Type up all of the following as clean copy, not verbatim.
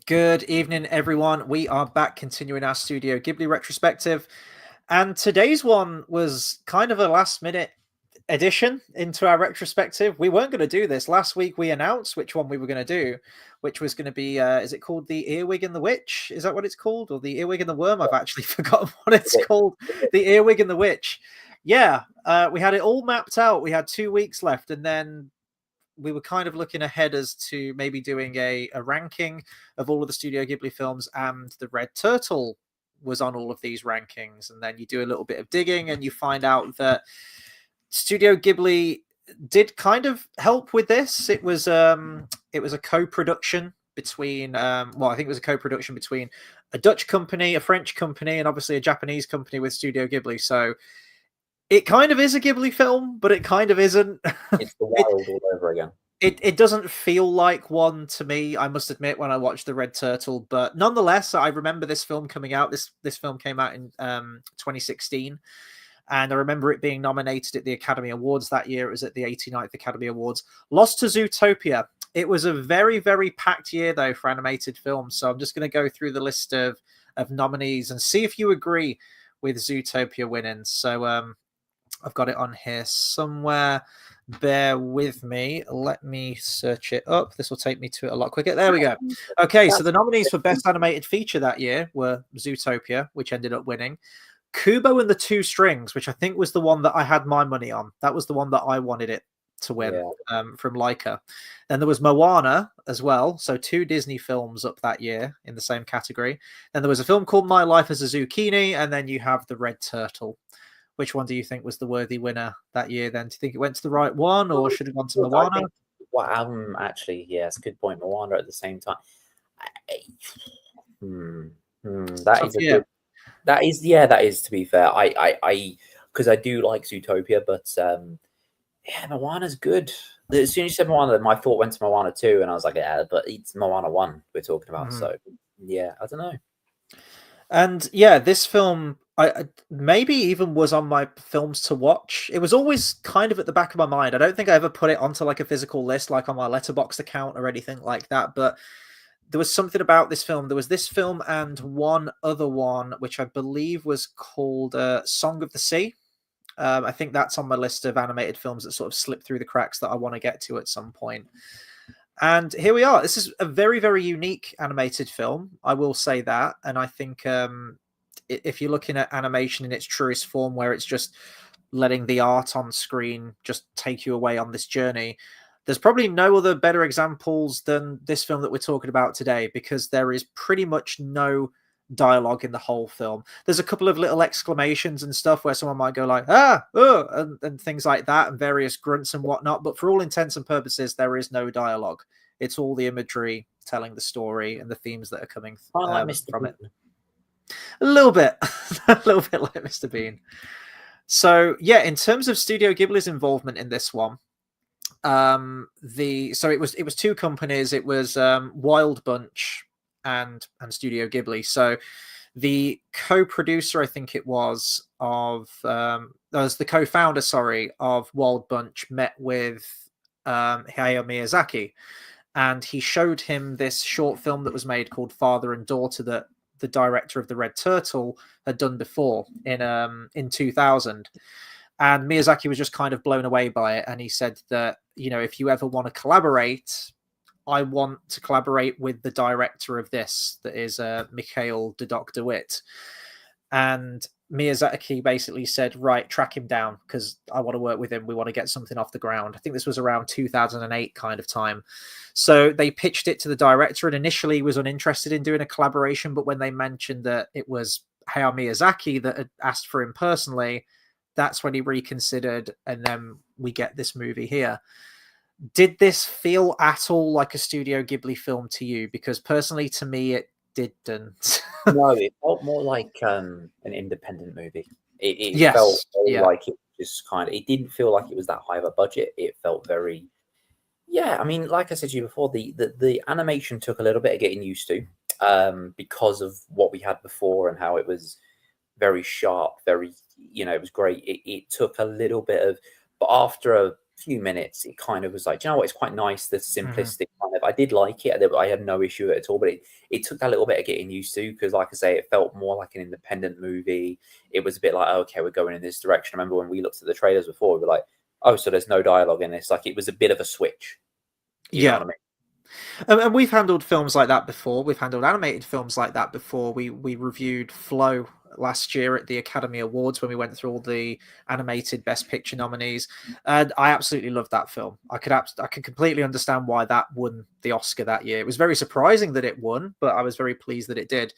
Good evening, everyone. We are back continuing our Studio Ghibli retrospective. And today's one was kind of a last minute addition into our retrospective. We weren't going to do this. Last week we announced which one we were going to do, which was going to be, is it called The Earwig and the Witch? Is that what it's called? Or The Earwig and the Worm? I've actually forgotten what it's called. The Earwig and the Witch. Yeah, we had it all mapped out. We had 2 weeks left, and then we were kind of looking ahead as to maybe doing a ranking of all of the Studio Ghibli films, and the Red Turtle was on all of these rankings. And then you do a little bit of digging and you find out that Studio Ghibli did kind of help with this. It was a co-production between I think it was a co-production between a Dutch company, a French company, and obviously a Japanese company with Studio Ghibli. So it kind of is a Ghibli film, but it kind of isn't. It's the wild all over again. It doesn't feel like one to me, I must admit, when I watched The Red Turtle. But nonetheless, I remember this film coming out. This film came out in 2016. And I remember it being nominated at the Academy Awards that year. It was at the 89th Academy Awards. Lost to Zootopia. It was a very, very packed year, though, for animated films. So I'm just going to go through the list of nominees and see if you agree with Zootopia winning. So I've got it on here somewhere. Bear with me. Let me search it up. This will take me to it a lot quicker. There we go. Okay, so the nominees for Best Animated Feature that year were Zootopia, which ended up winning. Kubo and the Two Strings, which I think was the one that I had my money on. That was the one that I wanted it to win, from Laika. Then there was Moana as well. So 2 Disney films up that year in the same category. Then there was a film called My Life as a Zucchini. And then you have The Red Turtle. Which one do you think was the worthy winner that year then? Do you think it went to the right one, or should it have gone to Moana? Actually, yeah, it's a good point. Moana at the same time. That is to be fair. Because I do like Zootopia, but Moana's good. As soon as you said Moana, my thought went to Moana 2, and I was like, yeah, but it's Moana 1 we're talking about. So yeah, I don't know. And yeah, this film, I maybe even was on my films to watch. It was always kind of at the back of my mind. I don't think I ever put it onto like a physical list, like on my Letterboxd account or anything like that. But there was something about this film. There was this film and one other one, which I believe was called Song of the Sea. I think that's on my list of animated films that sort of slip through the cracks that I want to get to at some point. And here we are. This is a very, very unique animated film. I will say that. And I think if you're looking at animation in its truest form, where it's just letting the art on screen just take you away on this journey, there's probably no other better examples than this film that we're talking about today, because there is pretty much no dialogue in the whole film. There's a couple of little exclamations and stuff where someone might go like, and things like that, and various grunts and whatnot. But for all intents and purposes, there is no dialogue. It's all the imagery telling the story and the themes that are coming from it. A little bit, a little bit like Mr. Bean. So yeah, in terms of Studio Ghibli's involvement in this one, it was 2 companies. It was Wild Bunch and Studio Ghibli. So the co-producer, I think it was, as the co-founder, of Wild Bunch, met with Hayao Miyazaki, and he showed him this short film that was made called Father and Daughter that the director of The Red Turtle had done before in 2000. And Miyazaki was just kind of blown away by it. And he said that, if you ever want to collaborate, I want to collaborate with the director of this, that is Mikhail de Dr. Witt. And Miyazaki basically said, right, track him down, because I want to work with him. We want to get something off the ground. I think this was around 2008 kind of time. So they pitched it to the director, and initially he was uninterested in doing a collaboration. But when they mentioned that it was Hayao Miyazaki that had asked for him personally, that's when he reconsidered. And then we get this movie here. Did this feel at all like a Studio Ghibli film to you? Because personally, to me, it didn't. No, it felt more like an independent movie. It felt like it just it didn't feel like it was that high of a budget. It felt very, I mean, like I said to you before, the animation took a little bit of getting used to, because of what we had before and how it was very sharp, very, it was great. It took a little bit of, but after a few minutes, it kind of was like, do you know what? It's quite nice, the Hmm. simplistic kind of. I did like it. I had no issue with it at all, but it took that little bit of getting used to because, like I say, it felt more like an independent movie. It was a bit like, oh, okay, we're going in this direction. I remember when we looked at the trailers before, we were like, oh, so there's no dialogue in this. Like it was a bit of a switch. You know what Yeah. I mean? And we've handled films like that before. We've handled animated films like that before. We reviewed Flow last year at the Academy Awards when we went through all the animated Best Picture nominees, and I absolutely loved that film. I could completely understand why that won the Oscar that year. It was very surprising that it won, but I was very pleased that it did.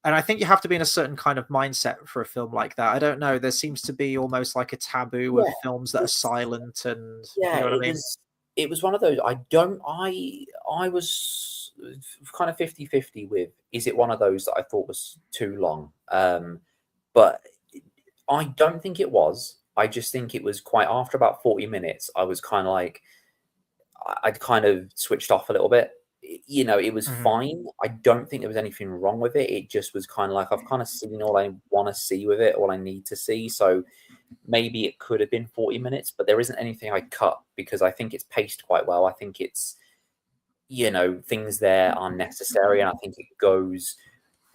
And I think you have to be in a certain kind of mindset for a film like that. I don't know. There seems to be almost like a taboo of Yeah, films that are it's silent, and you yeah, know what I it mean? was it was one of those. I was kind of 50-50 with, is it one of those that I thought was too long? But I don't think it was. I just think it was quite, after about 40 minutes, I was kind of like, I'd kind of switched off a little bit. You know, it was Hmm. fine. I don't think there was anything wrong with it. It just was kind of like, I've kind of seen all I want to see with it, all I need to see. So maybe it could have been 40 minutes, but there isn't anything I cut because I think it's paced quite well. I think it's, things there are necessary, and I think it goes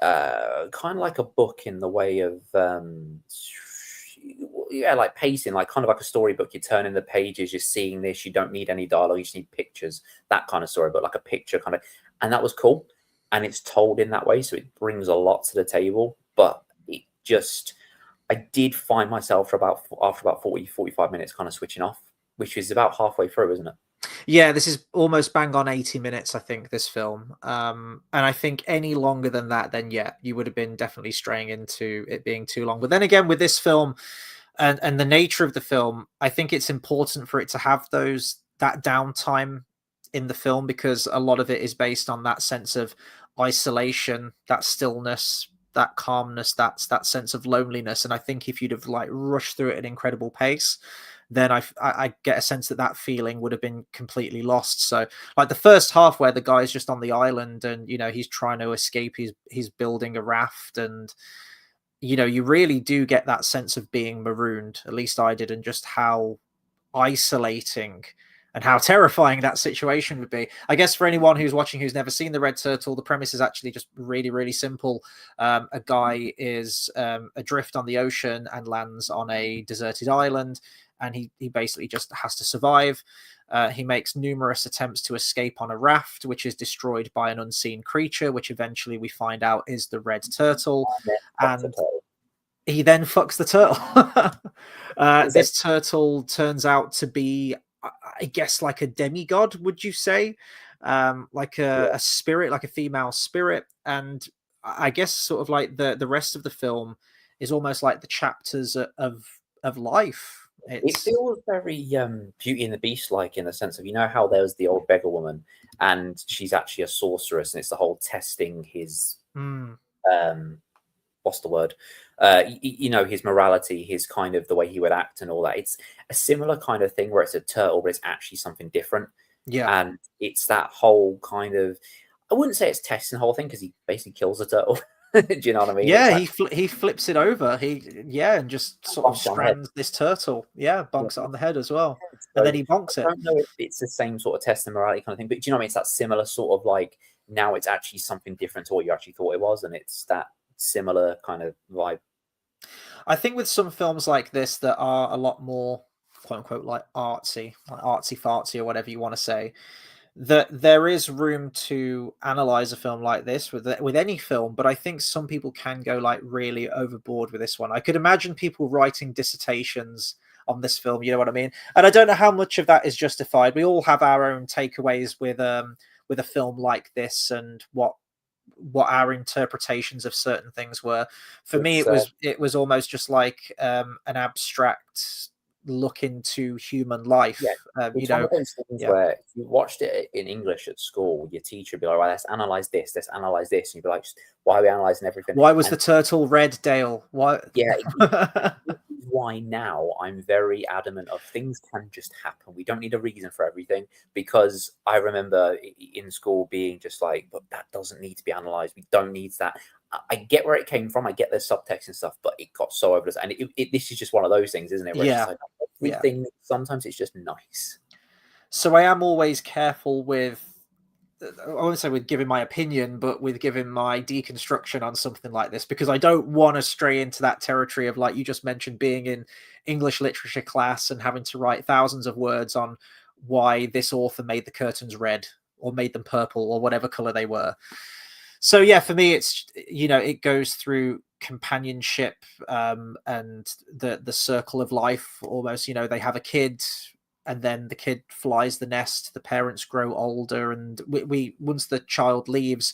kind of like a book in the way of yeah, like pacing, like kind of like a storybook. You're turning the pages, you're seeing this, you don't need any dialogue, you just need pictures, that kind of storybook, like a picture kind of. And that was cool, and it's told in that way, so it brings a lot to the table. But it just, I did find myself after about 40, 45 minutes kind of switching off, which is about halfway through, isn't it? Yeah, this is almost bang on 80 minutes, I think, this film. And I think any longer than that, then yeah, you would have been definitely straying into it being too long. But then again, with this film and the nature of the film, I think it's important for it to have that downtime in the film, because a lot of it is based on that sense of isolation, that stillness, that calmness, that sense of loneliness. And I think if you'd have like rushed through it at an incredible pace, then I get a sense that that feeling would have been completely lost. So like the first half where the guy's just on the island and he's trying to escape, he's building a raft, and you really do get that sense of being marooned. At least I did, and just how isolating and how terrifying that situation would be. I guess for anyone who's watching who's never seen the Red Turtle, the premise is actually just really, really simple. A guy is adrift on the ocean and lands on a deserted island, and he basically just has to survive. He makes numerous attempts to escape on a raft, which is destroyed by an unseen creature, which eventually we find out is the Red Turtle. And then Dr. And Toe. he then fucks the turtle. Is that This turtle turns out to be, I guess, like a demigod, would you say? Like a yeah. spirit, like a female spirit. And I guess sort of like the rest of the film is almost like the chapters of life. It It's feels very Beauty and the Beast like, in the sense of, how there was the old beggar woman and she's actually a sorceress, and it's the whole testing his mm, um what's the word? His morality, his kind of the way he would act and all that. It's a similar kind of thing where it's a turtle, but it's actually something different. yeah. And it's that whole kind of, I wouldn't say it's testing the whole thing because he basically kills the turtle. Do you know what I mean? It's Yeah, that he flips it over. And just sort of bonks on the head. strands this turtle. Yeah, Yeah. bonks it on the head as well, and So then he bonks I it. don't know if it's the same sort of test and morality kind of thing, but do you know what I mean? It's that similar sort of like, now it's actually something different to what you actually thought it was, and it's that similar kind of vibe. I think with some films like this that are a lot more quote unquote like artsy fartsy or whatever you want to say, that there is room to analyze a film like this with any film. But I think some people can go like really overboard with this one. I could imagine people writing dissertations on this film, you know what I mean? And I don't know how much of that is justified. We all have our own takeaways with a film like this, and what our interpretations of certain things were. For me, It's it was almost just like an abstract look into human Yeah, life. it's one of those things Yeah. where if you watched it in English at school, your teacher would be like, right, let's analyze this. And you'd be like, why are we analyzing everything? Why was the And turtle red, Dale? Why? yeah, this is why now I'm very adamant of, things can just happen. We don't need a reason for everything, because I remember in school being just like, but that doesn't need to be analyzed. We don't need that. I get where it came from. I get the subtext and stuff, but it got so over us. And this is just one of those things, isn't it? Where it's just Yeah. like, everything. Sometimes it's just nice. So I am always careful with, I won't say with giving my opinion, but with giving my deconstruction on something like this, because I don't want to stray into that territory of, like you just mentioned, being in English literature class and having to write thousands of words on why this author made the curtains red or made them purple or whatever color they were. So yeah, for me, it's, it goes through companionship, and the circle of life almost. They have a kid, and then the kid flies the nest, the parents grow older, and we once the child leaves,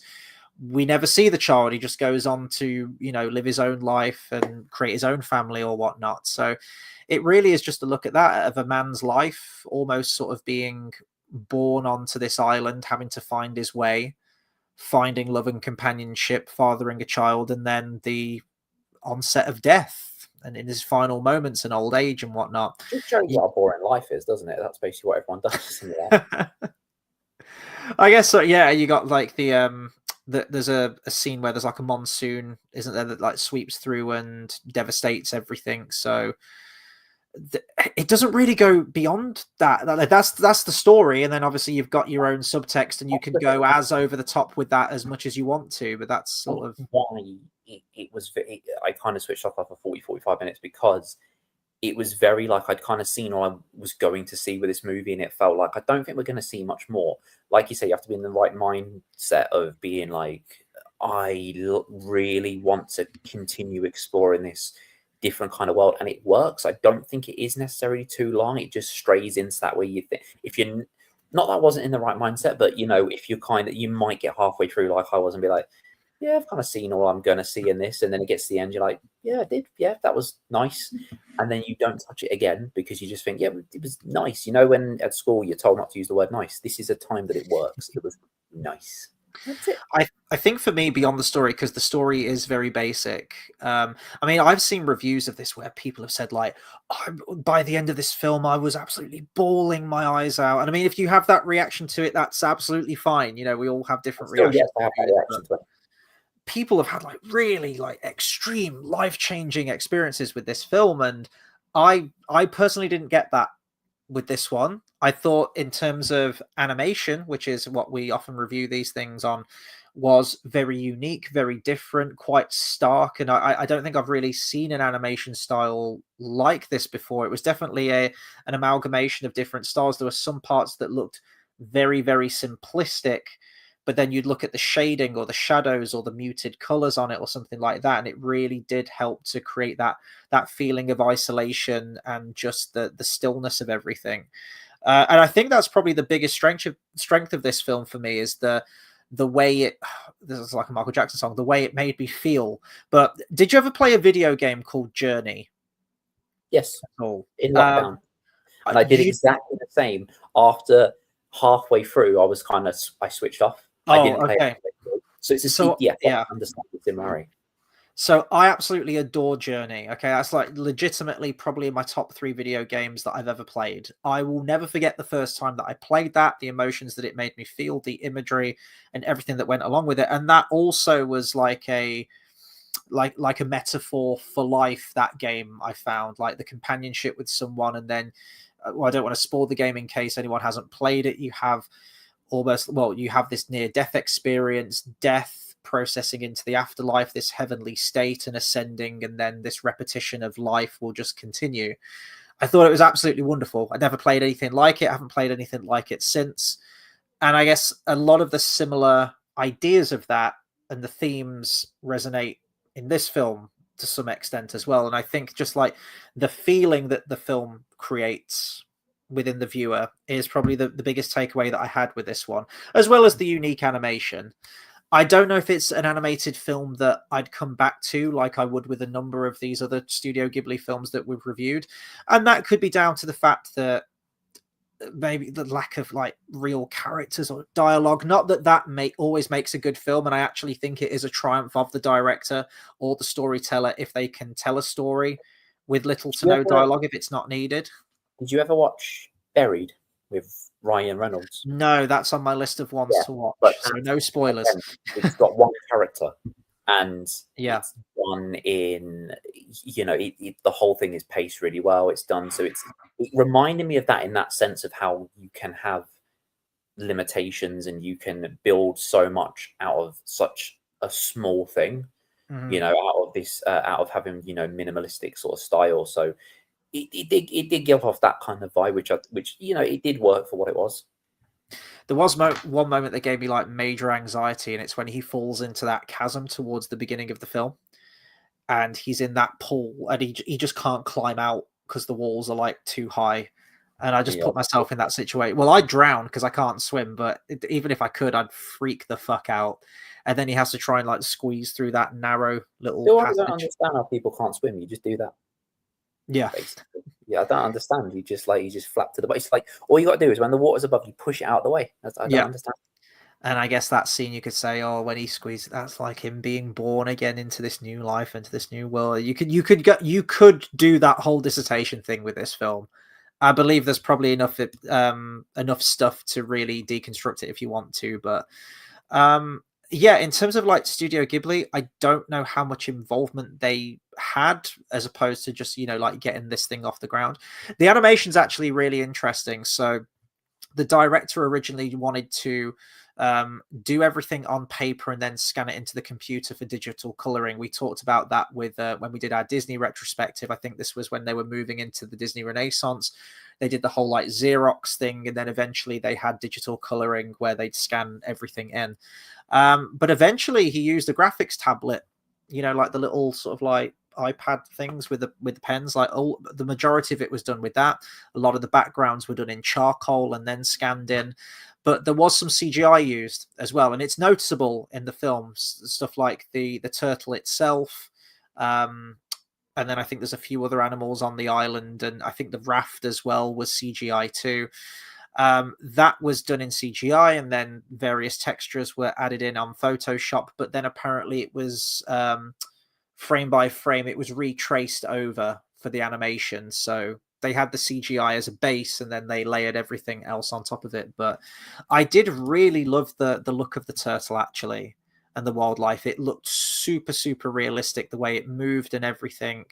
we never see the child. He just goes on to live his own life and create his own family or whatnot. So it really is just a look at that, of a man's life almost sort of being born onto this island, having to find his way, finding love and companionship, fathering a child, and then the onset of death, and in his final moments and old age and whatnot. Just shows what a boring life is, doesn't it? That's basically what everyone does in I guess so. Yeah, you got like there's a scene where there's like a monsoon, isn't there, that like sweeps through and devastates everything. So it doesn't really go beyond that. That's the story, and then obviously you've got your own subtext, and you can go as over the top with that as much as you want to. But that's sort of why it was. I kind of switched off after 45 minutes, because it was very like I'd kind of seen what I was going to see with this movie, and it felt like I don't think we're going to see much more. Like you say, you have to be in the right mindset of being like, I really want to continue exploring this different kind of world, and it works. I don't think it is necessarily too long. It just strays into that where you think, if you're not, that wasn't in the right mindset, but if you're you might get halfway through like I was and be like, yeah, I've kind of seen all I'm going to see in this, and then it gets to the end, you're like, yeah, I did, yeah, that was nice, and then you don't touch it again because you just think, yeah, it was nice. When at school you're told not to use the word nice, this is a time that it works. It was nice. That's it. I think for me, beyond the story, because the story is very basic. I mean, I've seen reviews of this where people have said like, by the end of this film, I was absolutely bawling my eyes out. And I mean, if you have that reaction to it, that's absolutely fine. We all have different reactions. I have that reaction to it. People have had like really like extreme life-changing experiences with this film, and I personally didn't get that with this one. I thought in terms of animation, which is what we often review these things on, was very unique, very different, quite stark, and I don't think I've really seen an animation style like this before. It was definitely an amalgamation of different styles. There were some parts that looked very, very simplistic, but then you'd look at the shading or the shadows or the muted colors on it or something like that, and it really did help to create that feeling of isolation and just the stillness of everything. And I think that's probably the biggest strength of this film for me, is the way it, this is like a Michael Jackson song, the way it made me feel. But did you ever play a video game called Journey? Yes, in lockdown. And I did exactly the same. After halfway through, I switched off. I didn't play it. So it's I understand it's in Murray. So I absolutely adore Journey. Okay, that's like legitimately probably in my top 3 video games that I've ever played. I will never forget the first time that I played that, the emotions that it made me feel, the imagery and everything that went along with it. And that also was like a metaphor for life, that game. I found like the companionship with someone, and then I don't want to spoil the game in case anyone hasn't played it. You have this near-death experience, death, processing into the afterlife, this heavenly state and ascending, and then this repetition of life will just continue. I thought it was absolutely wonderful. I never played anything like it. I haven't played anything like it since. And I guess a lot of the similar ideas of that and the themes resonate in this film to some extent as well. And I think just like the feeling that the film creates within the viewer is probably the biggest takeaway that I had with this one, as well as the unique animation. I don't know if it's an animated film that I'd come back to like I would with a number of these other Studio Ghibli films that we've reviewed. And that could be down to the fact that maybe the lack of like real characters or dialogue. Not that always makes a good film, and I actually think it is a triumph of the director or the storyteller if they can tell a story with little to no dialogue if it's not needed. Did you ever watch Buried with Ryan Reynolds? No, that's on my list of ones to watch. So no spoilers. It's got one character, and yeah, done in, the whole thing is paced really well. It's done so it reminded me of that in that sense of how you can have limitations and you can build so much out of such a small thing, out of having minimalistic sort of style. So it did give off that kind of vibe, which it did work for what it was. There was one moment that gave me like major anxiety, and it's when he falls into that chasm towards the beginning of the film, and he's in that pool, and he just can't climb out because the walls are like too high. And I just put myself in that situation. Well, I'd drown because I can't swim, but even if I could, I'd freak the fuck out. And then he has to try and like squeeze through that narrow little passage. I don't understand how people can't swim. You just do that. Yeah. Basically. Yeah, I don't understand. You just flap to the bottom. It's like all you got to do is when the water's above you, push it out of the way. I don't understand. And I guess that scene, you could say, oh, when he squeezed, that's like him being born again into this new life, into this new world. You could do that whole dissertation thing with this film. I believe there's probably enough stuff to really deconstruct it if you want to, but yeah, in terms of like Studio Ghibli, I don't know how much involvement they had as opposed to just like getting this thing off the ground. The animation's actually really interesting. So the director originally wanted to do everything on paper and then scan it into the computer for digital coloring. We talked about that with when we did our Disney retrospective. I think this was when they were moving into the Disney Renaissance. They did the whole like Xerox thing, and then eventually they had digital coloring where they'd scan everything in. But eventually he used a graphics tablet, like the little sort of like iPad things with the pens. Like the majority of it was done with that. A lot of the backgrounds were done in charcoal and then scanned in. But there was some CGI used as well, and it's noticeable in the film. Stuff like the turtle itself, and then I think there's a few other animals on the island, and I think the raft as well was CGI too. That was done in CGI, and then various textures were added in on Photoshop. But then apparently it was frame by frame, it was retraced over for the animation. So they had the CGI as a base, and then they layered everything else on top of it. But I did really love the look of the turtle, actually, and the wildlife. It looked super, super realistic, the way it moved and everything.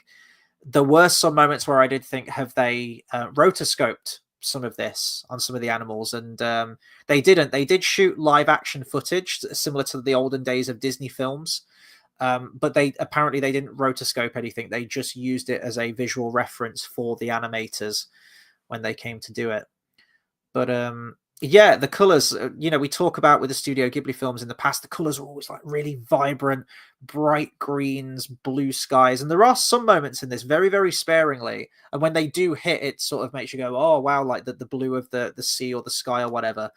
There were some moments where I did think, have they rotoscoped some of this on some of the animals? And they didn't. They did shoot live action footage similar to the olden days of Disney films. But they didn't rotoscope anything. They just used it as a visual reference for the animators when they came to do it. But yeah, the colors, we talk about with the Studio Ghibli films in the past, the colors are always like really vibrant, bright greens, blue skies. And there are some moments in this very, very sparingly. And when they do hit, it sort of makes you go, oh, wow, like the blue of the sea or the sky or whatever.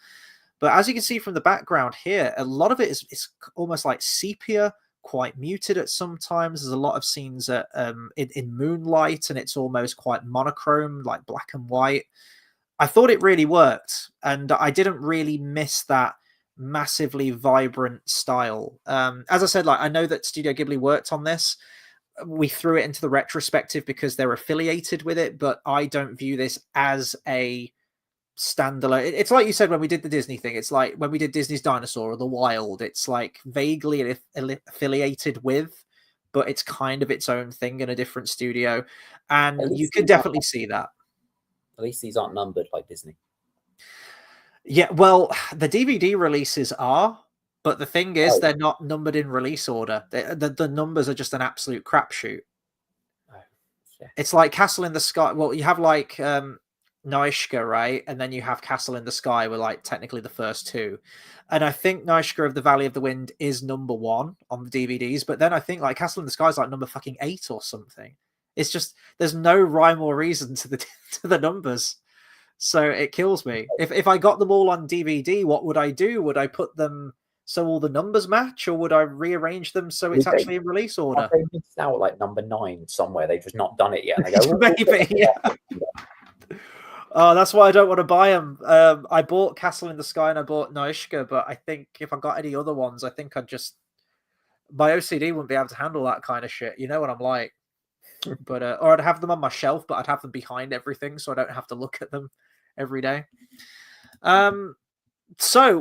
But as you can see from the background here, a lot of it is almost like sepia, quite muted at some times. There's a lot of scenes in moonlight, and it's almost quite monochrome, like black and white. I thought it really worked, and I didn't really miss that massively vibrant style. As I said, like I know that Studio Ghibli worked on this. We threw it into the retrospective because they're affiliated with it, but I don't view this as a standalone. It's like you said when we did the Disney thing. It's like when we did Disney's Dinosaur or The Wild. It's like vaguely affiliated with, but it's kind of its own thing in a different studio, and you could definitely see that. At least these aren't numbered like Disney. Yeah, well, the DVD releases are, but the thing is, they're not numbered in release order. The numbers are just an absolute crapshoot. Oh, yeah. It's like Castle in the Sky. Well, you have like Naishka, right? And then you have Castle in the Sky were like technically the first two. And I think Naishka of the Valley of the Wind is number 1 on the DVDs, but then I think like Castle in the Sky is like number fucking 8 or something. It's just there's no rhyme or reason to the numbers. So it kills me. If I got them all on DVD, what would I do? Would I put them so all the numbers match, or would I rearrange them so it's actually in release order? They missed out like number 9 somewhere. They've just not done it yet. And they go, maybe, yeah. Oh, that's why I don't want to buy them. I bought Castle in the Sky and I bought Naishka, but I think if I got any other ones, I think I'd just my OCD wouldn't be able to handle that kind of shit. You know what I'm like. But or I'd have them on my shelf, but I'd have them behind everything, so I don't have to look at them every day. So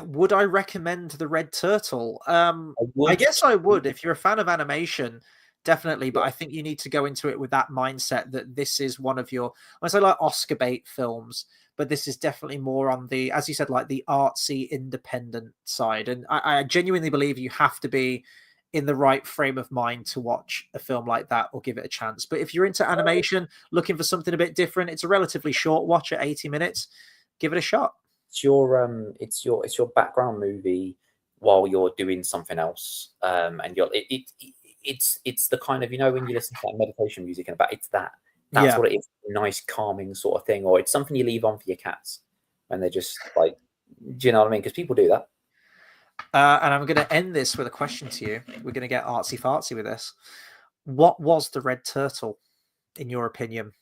would I recommend the Red Turtle? I I would. guess I would. If you're a fan of animation, definitely. But Yeah, I think you need to go into it with that mindset that this is one of your, I say like Oscar bait films, but this is definitely more on the, as you said, like the artsy independent side. And I genuinely believe you have to be in the right frame of mind to watch a film like that or give it a chance. But if you're into animation, looking for something a bit different, it's a relatively short watch at 80 minutes. Give it a shot. it's your background movie while you're doing something else, and it's the kind of, when you listen to that meditation music and about it's that's Yeah. what it is, nice calming sort of thing, or it's something you leave on for your cats when they're just like, do you know what I mean? Because people do that. And I'm going to end this with a question to you. We're going to get artsy fartsy with this. What was the red turtle, in your opinion?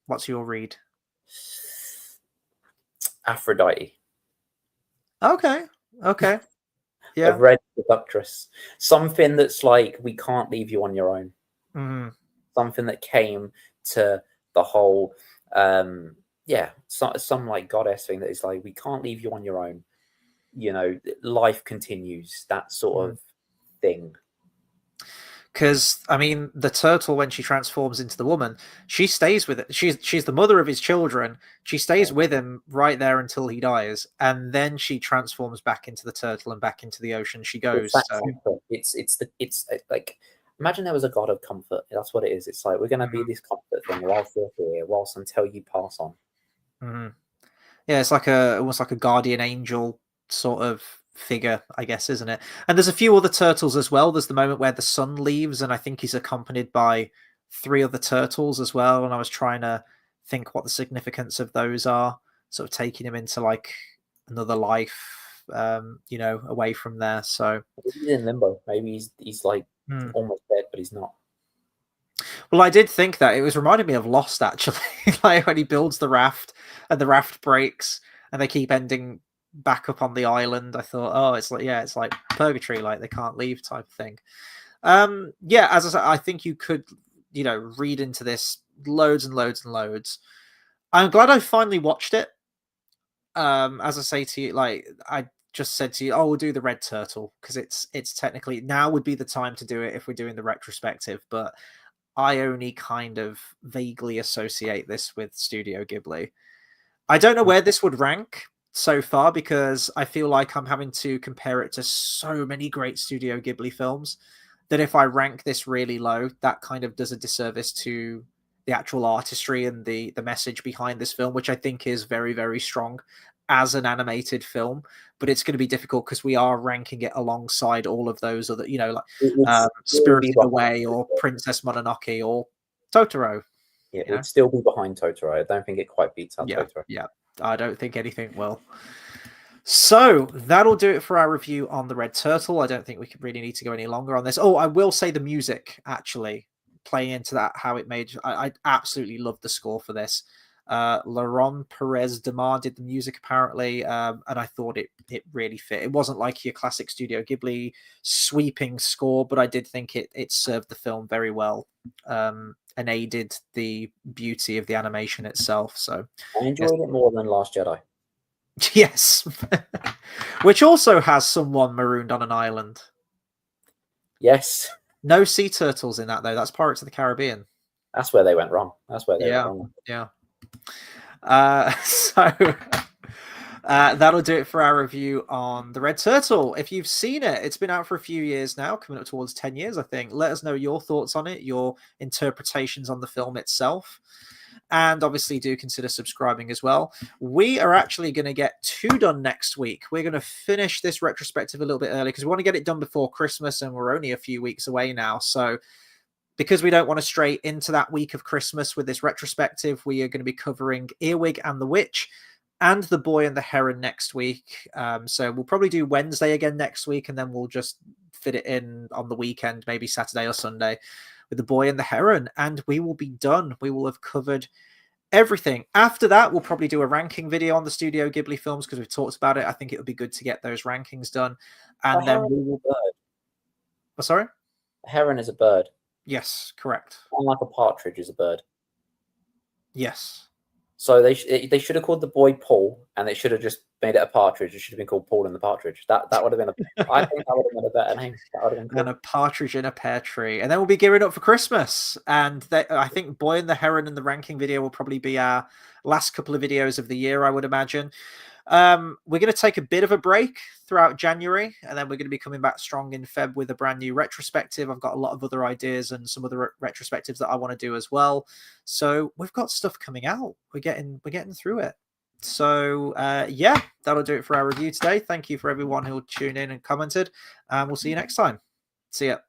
What's your read? Aphrodite. Okay. Okay. A Yeah. red seductress, something that's like, we can't leave you on your own. Mm-hmm. Something that came to the whole, yeah, some like goddess thing that is like, we can't leave you on your own. Life continues. That sort of thing. Because I mean, the turtle when she transforms into the woman, she stays with it. She's the mother of his children. She stays Yeah. with him right there until he dies, and then she transforms back into the turtle and back into the ocean. She It's goes. that So comfort. It's like, imagine there was a god of comfort. That's what it is. It's like, we're gonna be mhm, this comfort thing whilst you're here, whilst until you pass on. mhm. Yeah, it's like a almost like a guardian angel sort of figure, I guess, isn't it? And there's a few other turtles as well. There's the moment where the sun leaves, and I think he's accompanied by three other turtles as well. And I was trying to think what the significance of those are, sort of taking him into like another life, away from there. So, Maybe he's in limbo. Maybe he's like hmm. almost dead, but he's not. Well, I did think that it was reminding me of Lost actually, like when he builds the raft and the raft breaks and they keep ending back up on the island. I thought, oh, it's like purgatory, like they can't leave type of thing. Yeah, as I said, I think you could, read into this loads and loads and loads. I'm glad I finally watched it. As I say to you, like I just said to you, oh, we'll do the Red Turtle because it's technically now would be the time to do it if we're doing the retrospective, but I only kind of vaguely associate this with Studio Ghibli. I don't know where this would rank so far because I feel like I'm having to compare it to so many great Studio Ghibli films that if I rank this really low, that kind of does a disservice to the actual artistry and the message behind this film, which I think is very, very strong as an animated film. But it's going to be difficult because we are ranking it alongside all of those other, like It would still be Spirited behind Away or Totoro. Princess Mononoke or Totoro. It You know, would still be behind Totoro. I don't think it quite beats out yeah, Totoro. yeah. I don't think anything will. So that'll do it for our review on the Red Turtle. I don't think we could really need to go any longer on this. Oh, I will say the music actually playing into that, how it made. I absolutely love the score for this. Laurent Perez Demar did the music apparently, and I thought it really fit. It wasn't like your classic Studio Ghibli sweeping score, but I did think it served the film very well, and aided the beauty of the animation itself. So I yes, enjoyed it more than Last Jedi. yes. Which also has someone marooned on an island. Yes, No sea turtles in that though. That's Pirates of the Caribbean. that's where they went wrong. That's where they went Yeah, wrong. yeah. So that'll do it for our review on the Red Turtle. If you've seen it, it's been out for a few years now, coming up towards 10 years, I think. Let us know your thoughts on it, your interpretations on the film itself. And obviously, do consider subscribing as well. We are actually going to get two done next week. We're going to finish this retrospective a little bit early because we want to get it done before Christmas, and we're only a few weeks away now. So, because we don't want to stray into that week of Christmas with this retrospective, we are going to be covering Earwig and the Witch and The Boy and the Heron next week. So we'll probably do Wednesday again next week, and then we'll just fit it in on the weekend, maybe Saturday or Sunday, with The Boy and the Heron, and we will be done. We will have covered everything. After that, we'll probably do a ranking video on the Studio Ghibli films because we've talked about it. I think it would be good to get those rankings done. A And then heron we is will. a bird. Oh, sorry? A heron is a bird. Yes, correct. Unlike a partridge is a bird. Yes. So they should have called the boy Paul, and they should have just made it a partridge. It should have been called Paul and the Partridge. That would have been I think that would have been a better name. That would have been cool. And a partridge in a pear tree. And then we'll be gearing up for Christmas. And I think Boy and the Heron and the ranking video will probably be our last couple of videos of the year, I would imagine. We're going to take a bit of a break throughout January, and then we're going to be coming back strong in Feb with a brand new retrospective. I've got a lot of other ideas and some other retrospectives that I want to do as well. So we've got stuff coming out. We're getting through it. So yeah, that'll do it for our review today. Thank you for everyone who tuned in and commented, and we'll see you next time. See ya.